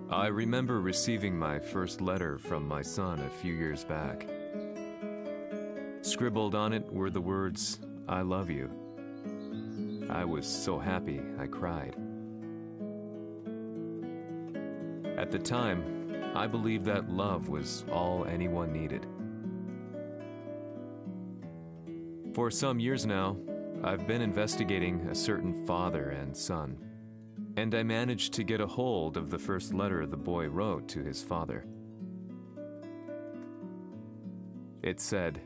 I remember receiving my first letter from my son a few years back. Scribbled on it were the words, "I love you." I was so happy I cried. At the time, I believed that love was all anyone needed. For some years now, I've been investigating a certain father and son, and I managed to get a hold of the first letter the boy wrote to his father. It said,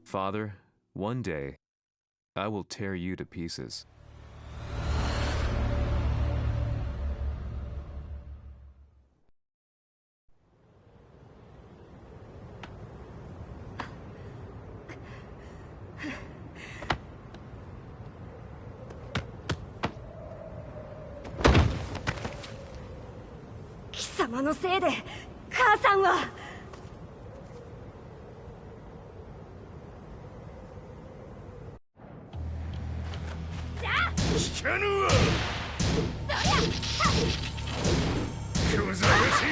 "Father, one day, I will tear you to pieces." "貴様のせいで母さんは..." 聞かぬわ。ござらしい。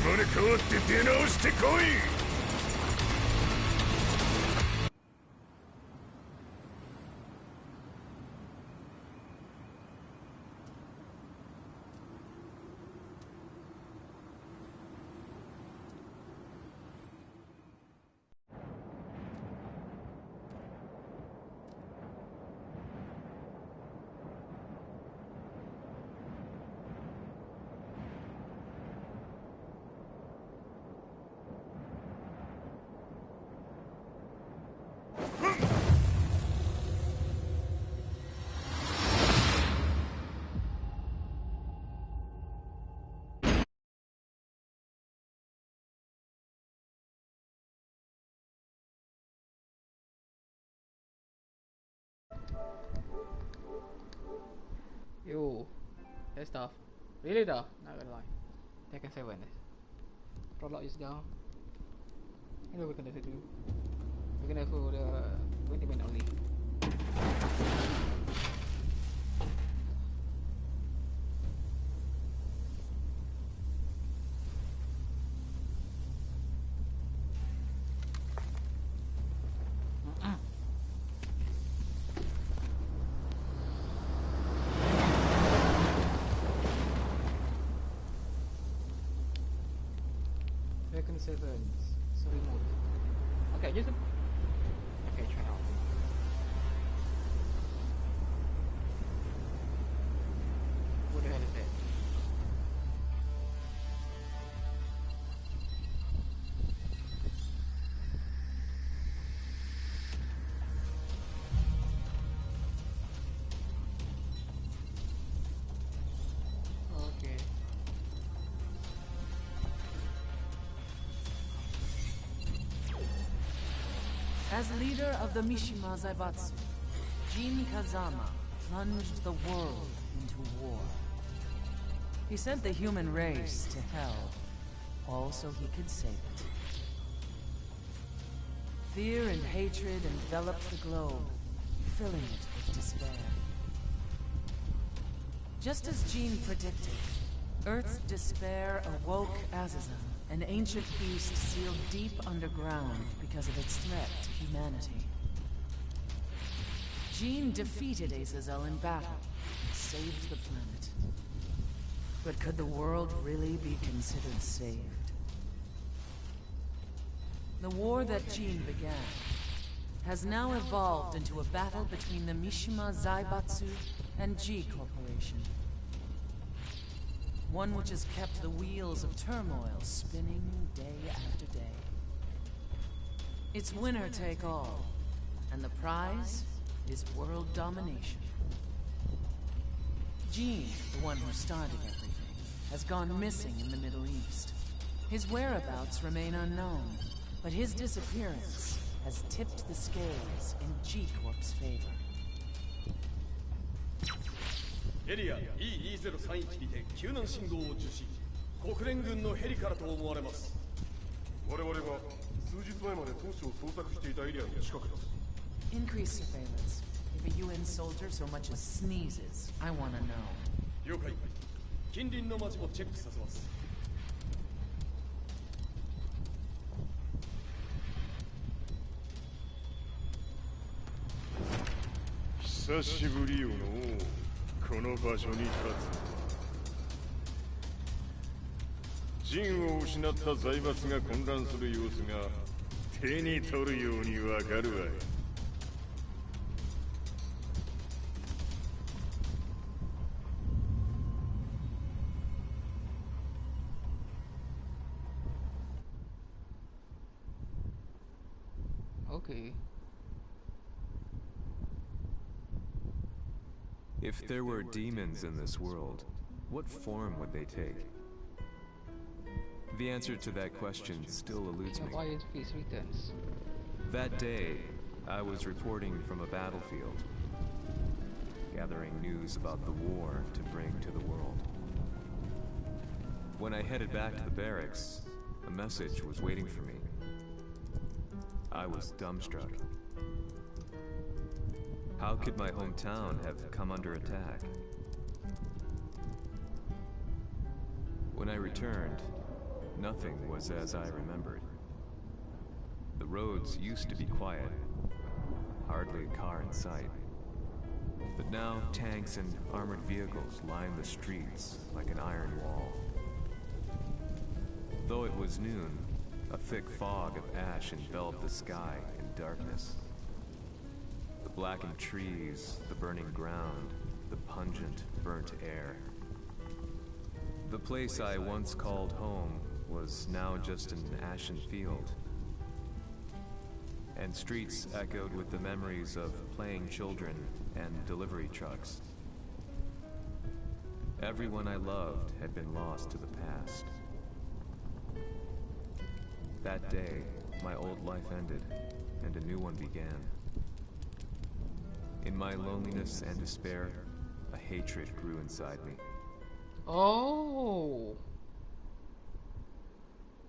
生まれ変わって出直してこい。Yo, that stuff. Really though, not gonna lie. Tekken 7 this. Prologue is down. You know what we're gonna do? We're gonna go the 20-minute only. Tekken 7 story mode. Okay, just okay, try out. What the hell is that? Okay. As leader of the Mishima Zaibatsu, Jin Kazama plunged the world into war. He sent the human race to hell, all so he could save it. Fear and hatred enveloped the globe, filling it with despair. Just as Jin predicted, Earth's despair awoke Azazan, an ancient beast sealed deep underground because of its threat to humanity. Jin defeated Azazel in battle and saved the planet. But could the world really be considered saved? The war that Jin began has now evolved into a battle between the Mishima Zaibatsu and G Corporation. One which has kept the wheels of turmoil spinning day after day. It's winner take all, And the prize is world domination. Gene, the one who started everything, has gone missing in the Middle East. His whereabouts remain unknown, but his disappearance has tipped the scales in G-Corp's favor. エリア E2031 にて救難信号を受信。国連軍のヘリからと思われます。我々が数日前まで当初を捜索していたエリアの近くです。Increase surveillance. If a UN soldier so much as sneezes, I want to know. 了解。近隣の町もチェックさせます。久しぶりよのこの場所に立つ。陣を失った財閥が混乱する様子が手に取るようにわかるわい。Okay. If there were demons in this world, what form would they take? The answer to that question still eludes me. Why peace returns? That day, I was reporting from a battlefield, gathering news about the war to bring to the world. When I headed back to the barracks, a message was waiting for me. I was dumbstruck. How could my hometown have come under attack? When I returned, nothing was as I remembered. The roads used to be quiet, hardly a car in sight. But now tanks and armored vehicles line the streets like an iron wall. Though it was noon, a thick fog of ash enveloped the sky in darkness. The blackened trees, the burning ground, the pungent, burnt air. The place I once called home was now just an ashen field. And streets echoed with the memories of playing children and delivery trucks. Everyone I loved had been lost to the past. That day, my old life ended, and a new one began. In my loneliness and despair, a hatred grew inside me. Oh!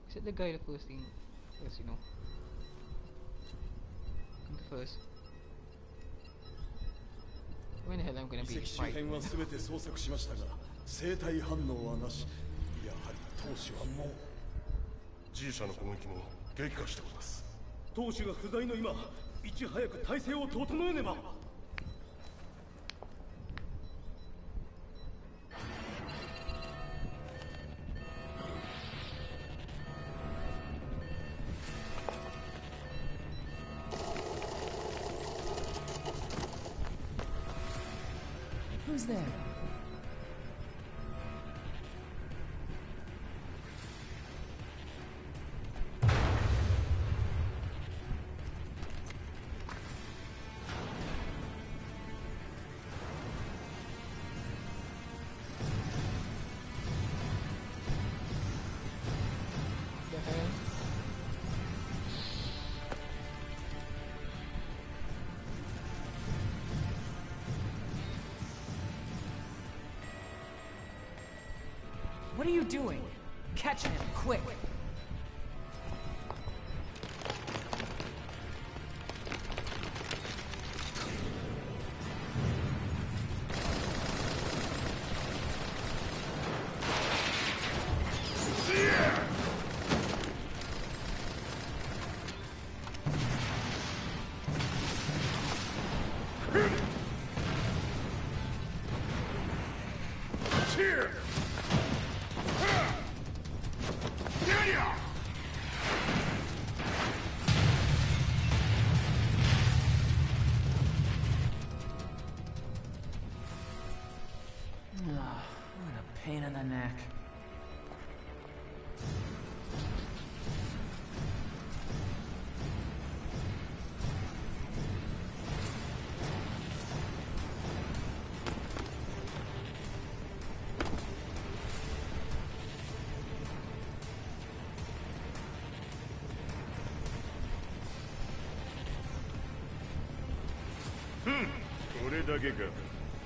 Is it the guy the first thing? First, you know. Come to first. When the hell I'm gonna be 遺跡周辺は全て捜索しましたが、生体反応はなし。やはり当主はもう。G 社の攻撃も激化しております。当主が不在の今、いち早く体制を整えねば。Who's there? What are you doing? Catch him, quick! Here! What a pain in the neck. これだけか。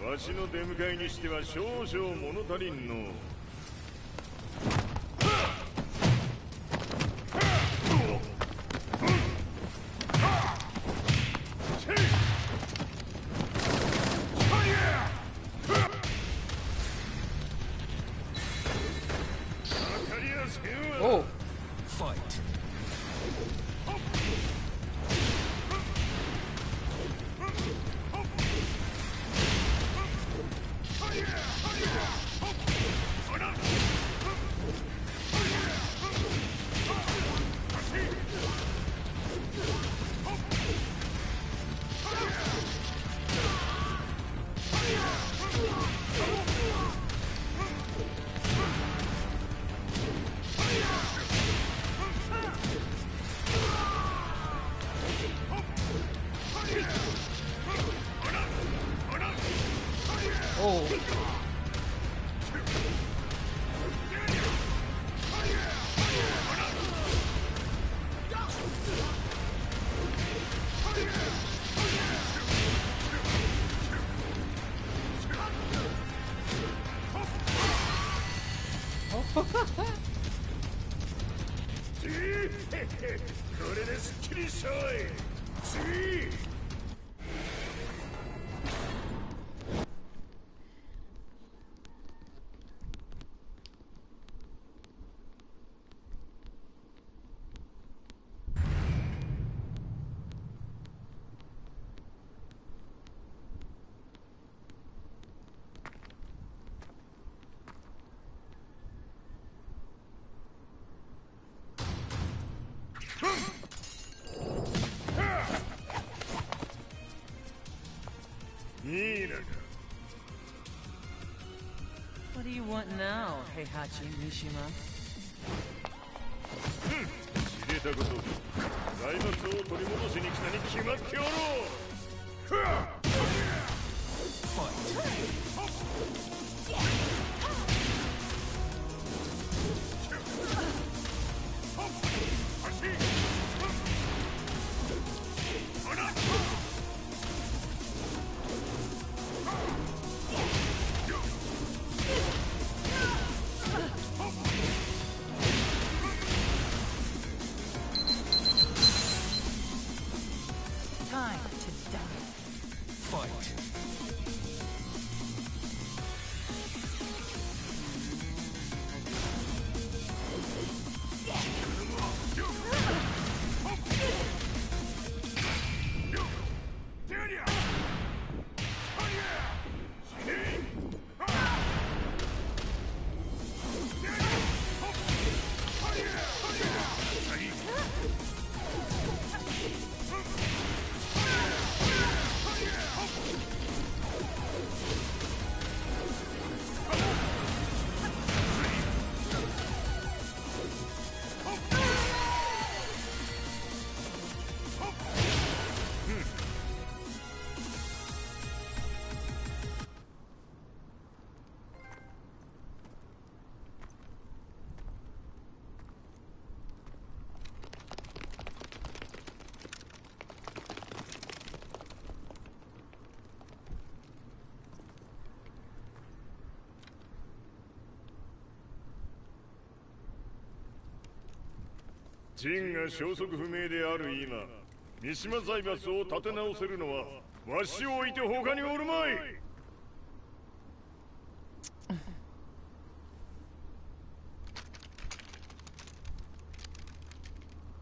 わしの出迎えにしては少々物足りんの。Oh. Fight. Oh. Oh. これですっきりしょい。What do you want now, Heihachi Mishima? 知れたこと。財閥を取り戻しに来たに決まっておろう。Time to die. Fight.ジンが消息不明である今、三島財閥を立て直せるのはわしを置いて他におるまい。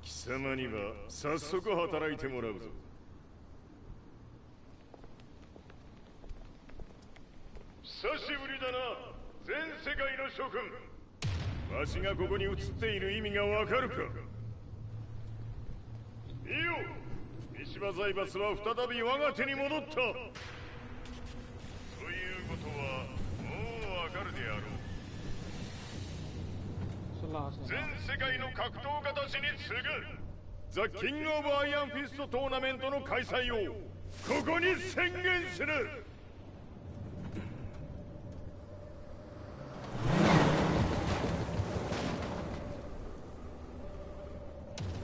貴様には早速働いてもらうぞ。久しぶりだな、全世界の諸君。わしがここに映っている意味がわかるか。いいよ、三島財閥は再び我が手に戻った。ということはもうわかるであろう。全世界の格闘家たちに次ぐザ・キング・オブ・アイアンフィストトーナメントの開催をここに宣言する。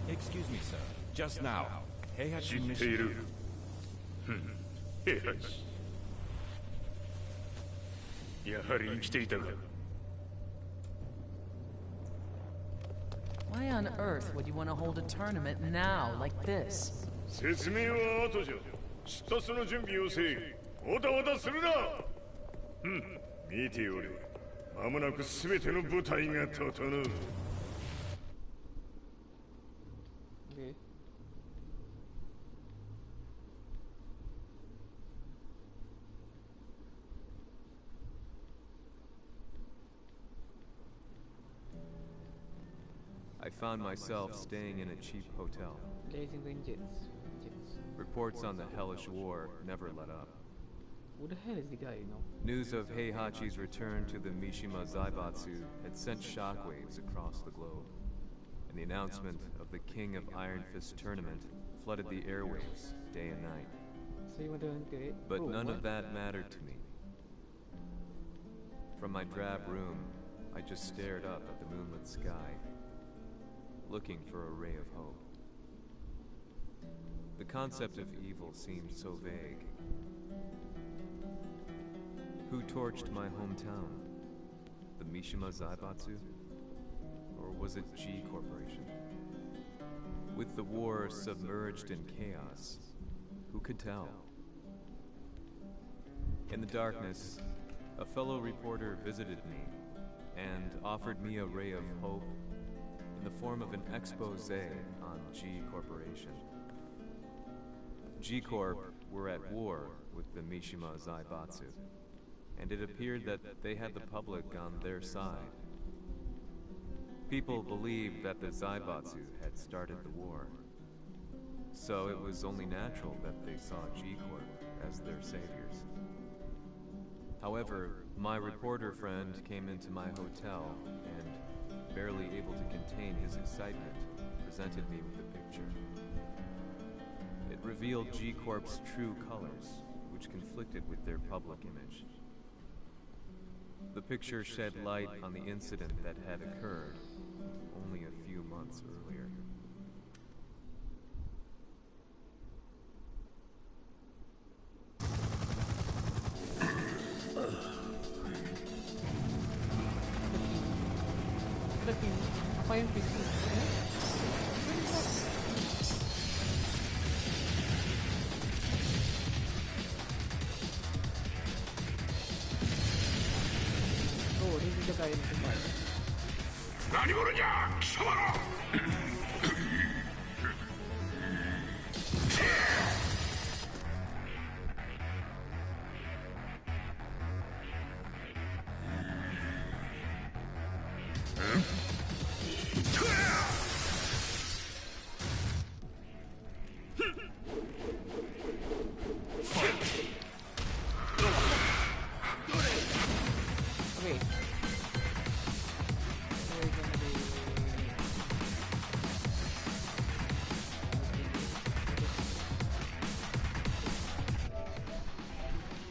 Excuse me, sir. Just now, Heihachi 知っている。 Mishima. へはし、やはり生きていたか。 Why on earth would you want to hold a tournament now, like this? 説明は後じゃ。出立の準備をせい。おたおたするな。見ておれ。間もなく全ての部隊が整う。 Okay. I found myself staying in a cheap hotel. Blazing Ringgits. Reports on the hellish war never let up. Who the hell is the guy, you know? News of Heihachi's return to the Mishima Zaibatsu had sent shockwaves across the globe, and the announcement of the King of Iron Fist tournament flooded the airwaves day and night. So you want to enter it? But Bro, none what? of that mattered to me. From my drab room, I just stared up at the moonlit sky, looking for a ray of hope. The concept of evil seemed so vague. Who torched my hometown? The Mishima Zaibatsu? Or was it G Corporation? With the war submerged in chaos, who could tell? In the darkness, a fellow reporter visited me and offered me a ray of hope in the form of an expose on G Corporation. G Corp were at war with the Mishima Zaibatsu, and it appeared that they had the public on their side. People believed that the Zaibatsu had started the war, so it was only natural that they saw G Corp as their saviors. However, my reporter friend came into my hotel and, barely able to contain his excitement, presented me with the picture. It revealed G Corp's true colors, which conflicted with their public image. The picture shed light on the incident that had occurred only a few months earlier. Apa yang PC? Oh, this is the guy in the fight. 何者じゃ、貴様ら。 Okay.